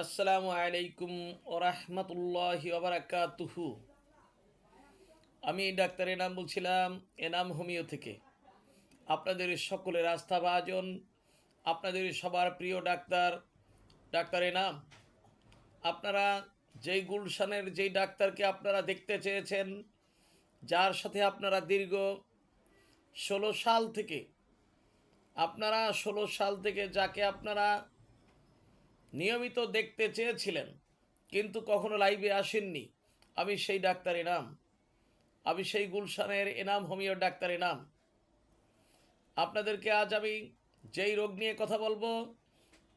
আসসালামু আলাইকুম ওরহমতুল্লাহি ওবারাকাতুহু। আমি ডাক্তার এনাম বলছিলাম, এনাম হোমিও থেকে। আপনাদের সকলের আস্থাভাজন, আপনাদের সবার প্রিয় ডাক্তার, ডাক্তার এনাম। আপনারা যেই গুলশানের যেই ডাক্তারকে আপনারা দেখতে চেয়েছেন, যার সাথে আপনারা দীর্ঘ 16 সাল থেকে যাকে আপনারা নিয়মিত দেখতে চেয়েছিলেন কিন্তু কখনো লাইভে আসেননি, আমি সেই ডাক্তার এনাম। আমি সেই গুলশানের এনাম হোমিও ডাক্তার এনাম। আপনাদেরকে আজ আমি যেই রোগ নিয়ে কথা বলবো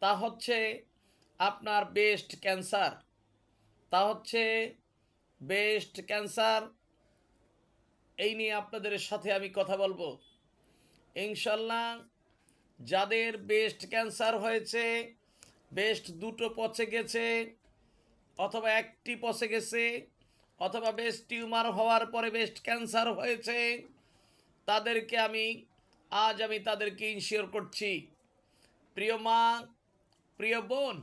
তা হচ্ছে আপনার ব্রেস্ট ক্যান্সার। এই নিয়ে আপনাদের সাথে আমি কথা বলবো ইনশাল্লাহ। যাদের ব্রেস্ট ক্যান্সার হয়েছে, ব্রেস্ট দুটো পচে গেছে অথবা একটি পচে গেছে, অথবা ব্রেস্ট টিউমার হওয়ার পরে ব্রেস্ট ক্যান্সার হয়েছে, তাদেরকে আজ আমি তাদেরকে ইনশিওর করছি, প্রিয় মা, প্রিয় বোন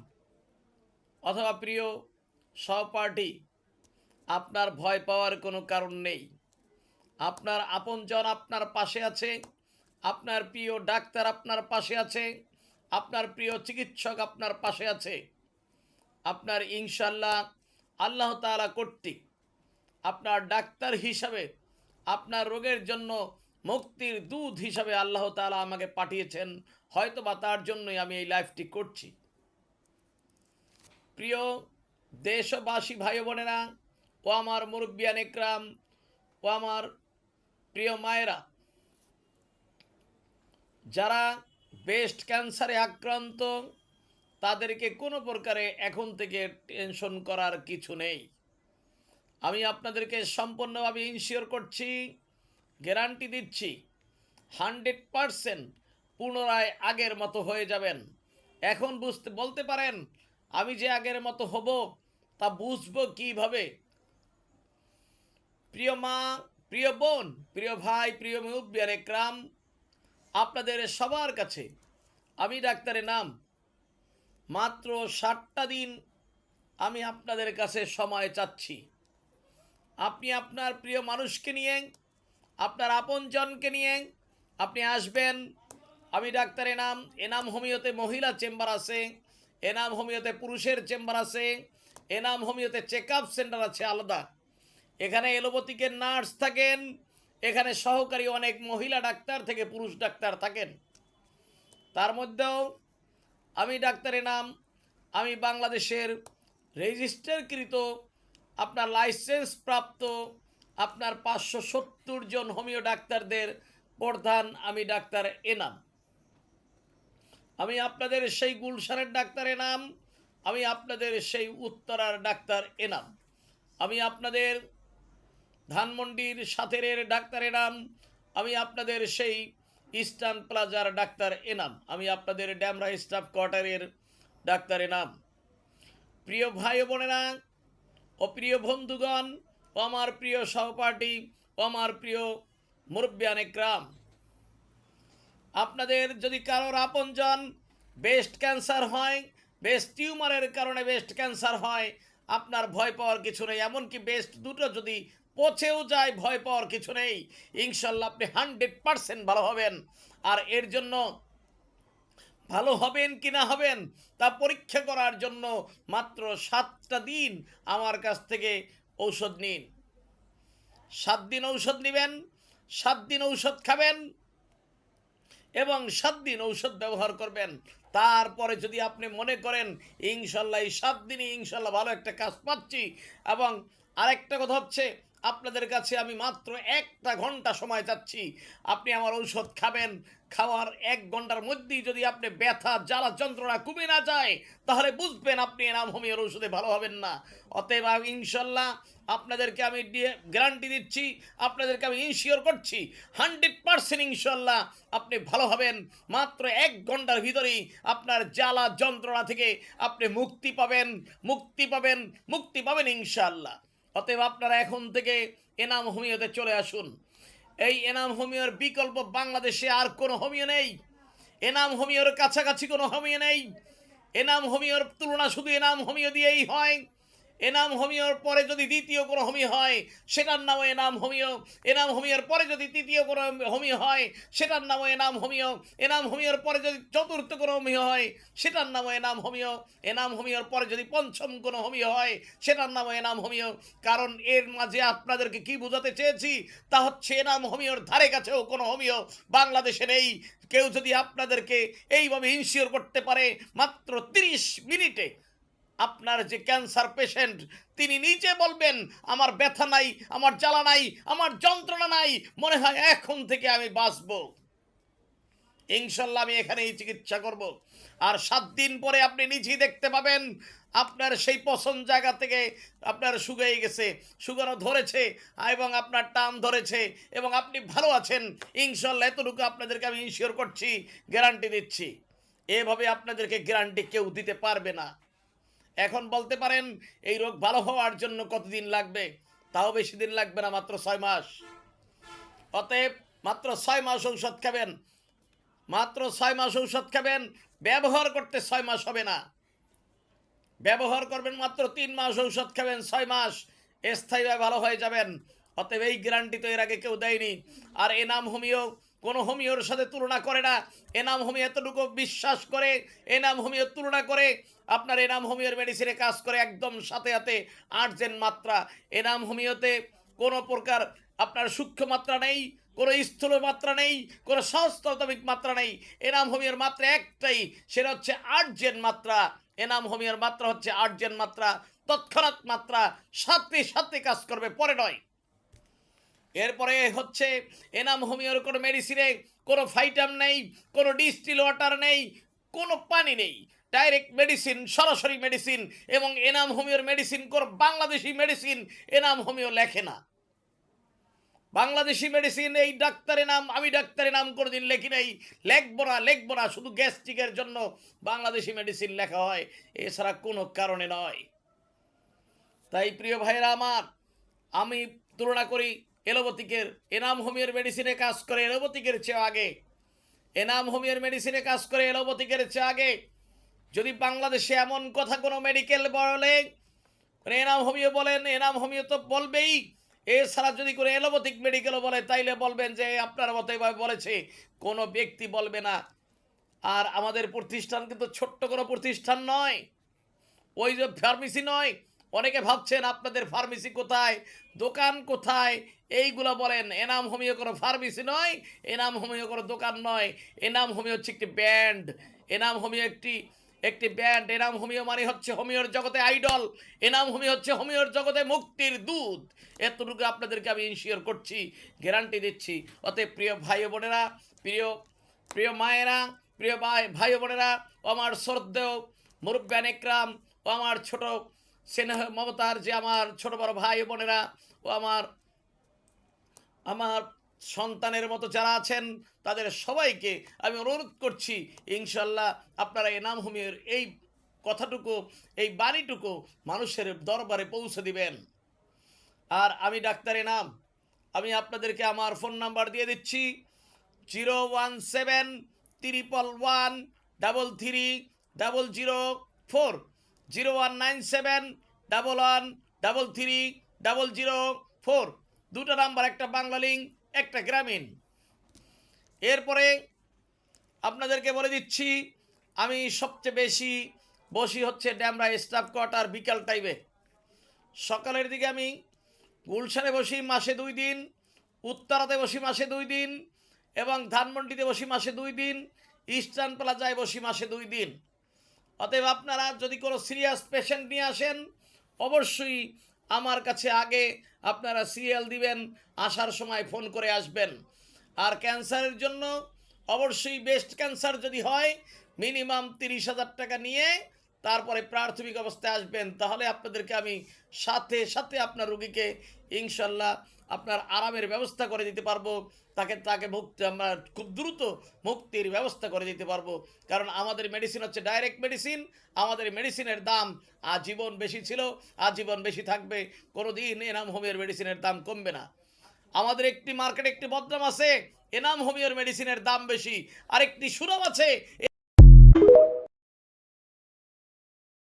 অথবা প্রিয় সহপাঠী, আপনার ভয় পাওয়ার কোনো কারণ নেই। আপনার আপনজন আপনার পাশে আছে, আপনার প্রিয় ডাক্তার আপনার পাশে আছে, আপনার প্রিয় চিকিৎসক আপনার পাশে আছে। আপনার ইনশাল্লাহ আল্লাহ তাআলা কর্তৃক আপনার ডাক্তার হিসাবে আপনার রোগের জন্য মুক্তির দুধ হিসাবে আল্লাহ তাআলা আমাকে পাঠিয়েছেন, হয়তো বা তার জন্যই আমি এই লাইভটি করছি। প্রিয় দেশবাসী ভাই বোনেরা ও আমার মুরব্বিয়ান একরাম ও আমার প্রিয় মায়েরা, যারা ব্রেস্ট ক্যান্সারে আক্রান্ত, তাদেরকে কোনো প্রকারে এখন থেকে টেনশন করার কিছু নেই। আমি আপনাদেরকে সম্পূর্ণভাবে ইনশিওর করছি, গ্যারান্টি দিচ্ছি, 100% পুনরায় আগের মতো হয়ে যাবেন। এখন বলতে পারেন, আমি যে আগের মতো হব তা বুঝবো কিভাবে? প্রিয় মা, প্রিয় বোন, প্রিয় ভাই, প্রিয় মুরব্বিয়ান একরাম, আপনাদের সবার কাছে আমি ডাক্তারের নাম, মাত্র 60টা দিন আমি আপনাদের কাছে সময় চাচ্ছি। আপনি আপনার প্রিয় মানুষকে নিয়ে, আপনার আপনজনকে নিয়ে আপনি আসবেন। আমি ডাক্তার এনাম, এনাম হোমিওতে মহিলা চেম্বার আছে, এনাম হোমিওতে পুরুষের চেম্বার আছে, এনাম হোমিওতে চেক আপ সেন্টার আছে আলাদা। এখানে এলোপ্যাথিকের নার্স থাকেন, এখানে সহকারী অনেক মহিলা ডাক্তার থেকে পুরুষ ডাক্তার থাকেন। তার মধ্যেও আমি ডাক্তার এনাম, আমি বাংলাদেশের রেজিস্টারকৃত আপনার লাইসেন্স প্রাপ্ত আপনার 570 জন হোমিও ডাক্তারদের প্রধান আমি ডাক্তার এনাম। আমি আপনাদের সেই গুলশানের ডাক্তার এনাম, আমি আপনাদের সেই উত্তরার ডাক্তার এনাম, আমি আপনাদের ধানমন্ডির সাথেরের ডাক্তার এনাম, আমি আপনাদের সেই ইস্টার্ন প্লাজার ডাক্তার এনাম, আমি আপনাদের ড্যামরা স্টাফ কোয়ার্টারের ডাক্তার এনাম। প্রিয় ভাই বোনেরা ও প্রিয় বন্ধুগণ ও আমার প্রিয় সহপাঠী ও আমার প্রিয় মুরব্বিয়ান একরাম, আপনাদের যদি কারোর আপনজন ব্রেস্ট ক্যান্সার হয়, ব্রেস্ট টিউমারের কারণে ব্রেস্ট ক্যান্সার হয়, আপনার ভয় পাওয়ার কিছু নেই। এমনকি ব্রেস্ট দুটো যদি পচেও যায়, ভয় পাওয়ার কিছু নেই। ইনশাল্লাহ আপনি 100% ভালো হবেন। আর এর জন্য ভালো হবেন কি না হবেন তা পরীক্ষা করার জন্য মাত্র 7টা দিন আমার কাছ থেকে ঔষধ নিন। 7 দিন ঔষধ নেবেন, 7 দিন ঔষধ খাবেন এবং 7 দিন ঔষধ ব্যবহার করবেন। তারপরে যদি আপনি মনে করেন ইনশাল্লাহ এই 7 দিনই ইনশাল্লাহ ভালো একটা কাজ পাচ্ছি, এবং আরেকটা কথা হচ্ছে, আপনাদের কাছে আমি মাত্র 1টা ঘন্টা সময় চাচ্ছি। আপনি আমার ঔষধ খাবেন, খাওয়ার 1 ঘন্টার মধ্যেই যদি আপনি ব্যথা জ্বালা যন্ত্রণা কমে না যায়, তাহলে বুঝবেন আপনি এনাম হোমিওর ঔষধে ভালো হবেন না। অতএব ইনশাল্লাহ আপনাদেরকে আমি গ্যারান্টি দিচ্ছি, আপনাদেরকে আমি ইনশিওর করছি, 100% ইনশাল্লাহ আপনি ভালো হবেন। মাত্র 1 ঘন্টার ভিতরেই আপনার জ্বালা যন্ত্রণা থেকে আপনি মুক্তি পাবেন, মুক্তি পাবেন, মুক্তি পাবেন ইনশাল্লাহ। অতএব আপনারা এখন থেকে এনাম হোমিওতে চলে আসুন। এই এনাম হোমিওর বিকল্প বাংলাদেশে আর কোনো হোমিও নেই, এনাম হোমিওর কাছাকাছি কোনো হোমিও নেই। এনাম হোমিওর তুলনা শুধু এনাম হোমিও দিয়েই হয়। এনাম হোমিওর পরে যদি দ্বিতীয় কোনো হোমিও হয় সেটার নামও এনাম হোমিও। এনাম হোমিওর পরে যদি তৃতীয় কোনো হোমিও হয় সেটার নামও এনাম হোমিও। এনাম হোমিওর পরে যদি চতুর্থ কোনো হোমিও হয় সেটার নামও এনাম হোমিও। এনাম হোমিওর পরে যদি পঞ্চম কোনো হোমিও হয় সেটার নামও এনাম হোমিও। কারণ এর মাঝে আপনাদেরকে কি বোঝাতে চেয়েছি তা হচ্ছে এনাম হোমিওর ধারে কাছেও কোনো হোমিও বাংলাদেশে নেই। কেউ যদি আপনাদেরকে এইভাবে ইনশিওর করতে পারে মাত্র 30 মিনিটে আপনার যে ক্যান্সার পেশেন্ট তিনি নিজে বলবেন আমার ব্যথা নাই, আমার জ্বালা নাই, আমার যন্ত্রণা নাই, মনে হয় এখন থেকে আমি বাঁচব, ইনশাল্লাহ আমি এখানেই চিকিৎসা করব। আর 7 দিন পরে আপনি নিজেই দেখতে পাবেন আপনার সেই পছন্দ জায়গা থেকে আপনার শুকিয়ে গেছে, শুকানো ধরেছে এবং আপনার টান ধরেছে এবং আপনি ভালো আছেন ইনশাল্লাহ। এতটুকু আপনাদেরকে আমি ইনশিওর করছি, গ্যারান্টি দিচ্ছি। এভাবে আপনাদেরকে গ্যারান্টি কেউ দিতে পারবে না। এখন বলতে পারেন এই রোগ ভালো হওয়ার জন্য কতদিন লাগবে? তাও বেশি দিন লাগবে না, মাত্র 6 মাস। অতএব মাত্র 6 মাস ঔষধ খাবেন, মাত্র 6 মাস ঔষধ খাবেন। ব্যবহার করতে 6 মাস হবে না, ব্যবহার করবেন মাত্র 3 মাস ঔষধ খাবেন, 6 মাস স্থায়ীভাবে ভালো হয়ে যাবেন। অতএব এই গ্যারান্টি তো এর আগে কেউ দেয়নি। আর এনাম হোমিও কোনো হোমিওর সাথে তুলনা করে না। এনাম হোমিও এতটুকু বিশ্বাস করে, এনাম হোমিওর তুলনা করে আপনার এনাম হোমিওর মেডিসিনে কাজ করে একদম সাথে সাথে 8 মাত্রা। এনাম হোমিওতে কোনো প্রকার আপনার সূক্ষ্ম মাত্রা নেই, কোনো স্থূল মাত্রা নেই, কোনো সহস্রতমিক মাত্রা নেই। এনাম হোমিওর মাত্রা একটাই, সেটা হচ্ছে 8 মাত্রা। এনাম হোমিওর মাত্রা হচ্ছে 8 মাত্রা, তৎক্ষণাৎ মাত্রা, সাথে সাথে কাজ করবে, পরে নয়। এরপরে হচ্ছে এনাম হোমিওর কোনো মেডিসিনে কোনো ফাইটাম নেই, কোনো ডিস্টিল ওয়াটার নেই, কোনো পানি নেই, ডাইরেক্ট মেডিসিন, সরাসরি মেডিসিন। এবং এনাম হোমিওর মেডিসিন কোনো বাংলাদেশি মেডিসিন এনাম হোমিও লেখে না। বাংলাদেশি মেডিসিন এই ডাক্তারের নাম, আমি ডাক্তারের নাম করে দিন লেখি নাই, লেখবো না, শুধু গ্যাস্ট্রিকের জন্য বাংলাদেশি মেডিসিন লেখা হয়, এছাড়া কোনো কারণে নয়। তাই প্রিয় ভাইয়েরা আমার, আমি তুলনা করি এলোপ্যাথিকের, এনাম হোমিওর মেডিসিনে কাজ করে এলোপ্যাথিকের চেয়ে আগে, এনাম হোমিওর মেডিসিনে কাজ করে এলোপ্যাথিকের চেয়ে আগে। যদি বাংলাদেশে এমন কথা কোনো মেডিকেল বলে, এনাম হোমিও বলেন, এনাম হোমিও তো বলবেই, এছাড়া যদি কোনো এলোপ্যাথিক মেডিকেলও বলে তাইলে বলবেন যে আপনার মতো এভাবে বলেছে, কোনো ব্যক্তি বলবে না। আর আমাদের প্রতিষ্ঠান কিন্তু ছোট্ট কোনো প্রতিষ্ঠান নয়, ওই যে ফার্মেসি নয়। অনেকে ভাবছেন আপনাদের ফার্মেসি কোথায়, দোকান কোথায়, এইগুলো বলেন। এনাম হোমিও কোনো ফার্মেসি নয়, এনাম হোমিও কোনো দোকান নয়, এনাম হোমিও হচ্ছে একটি ব্যান্ড। এনাম হোমিও একটি ব্যান্ড। এনাম হোমিও মানে হচ্ছে হোমিওর জগতে আইডল। এনাম হোমিও হচ্ছে হোমিওর জগতে মুক্তির দুধ। এতটুকু আপনাদেরকে আমি ইনশিওর করছি, গ্যারান্টি দিচ্ছি। অতএব প্রিয় ভাই বোনেরা, প্রিয় প্রিয় মায়েরা, প্রিয় ভাই বোনেরা, ও আমার শ্রদ্ধেয় মুরব্বান একরাম, ও আমার ছোট স্নেহ মমতার যে আমার ছোট বড় ভাই বোনেরা, ও আমার সন্তানের মতো যারা আছেন, তাদের সবাইকে আমি অনুরোধ করছি ইনশাল্লাহ আপনারা এনাম হোমিওর এই কথাটুকু, এই বাণীটুকু মানুষের দরবারে পৌঁছে দিবেন। আর আমি ডাক্তার এনাম, আমি আপনাদেরকে আমার ফোন নাম্বার দিয়ে দিচ্ছি 017-111-33-004, 0197-11-33-004। দুটো নাম্বার, একটা বাংলা লিঙ্ক, একটা গ্রামীণ। এরপরে আপনাদেরকে বলে দিচ্ছি আমি সবচেয়ে বেশি বসি হচ্ছে ড্যামরা স্টাফ কোয়ার্টার বিকাল টাইমে। সকালের দিকে আমি গুলশানে বসি মাসে 2 দিন, উত্তরাতে বসি মাসে 2 দিন, এবং ধানমন্ডিতে বসি মাসে 2 দিন, ইস্টার্ন প্লাজায় বসি মাসে 2 দিন। অতএব আপনারা যদি কোনো সিরিয়াস পেশেন্ট নিয়ে আসেন, অবশ্যই আমার কাছে আগে আপনারা সিরিয়াল দিবেন, আসার সময় ফোন করে আসবেন। আর ক্যান্সারের জন্য অবশ্যই বেস্ট ক্যান্সার যদি হয় মিনিমাম 30,000 টাকা নিয়ে তারপরে প্রাথমিক অবস্থায় আসবেন, তাহলে আপনাদেরকে আমি সাথে সাথে আপনার রোগীকে ইনশাল্লাহ আপনার আরামের ব্যবস্থা করে দিতে পারবো, তাকে মুক্তি, আমরা খুব দ্রুত মুক্তির ব্যবস্থা করে দিতে পারবো। কারণ আমাদের মেডিসিন হচ্ছে ডাইরেক্ট মেডিসিন, আমাদের মেডিসিনের দাম আজীবন বেশি ছিল, আজীবন বেশি থাকবে, কোনো দিন এনাম হোমিওর মেডিসিনের দাম কমবে না। আমাদের একটি মার্কেটে একটি বদনাম আছে, এনাম হোমিওর মেডিসিনের দাম বেশি, আরেকটি সুনাম আছে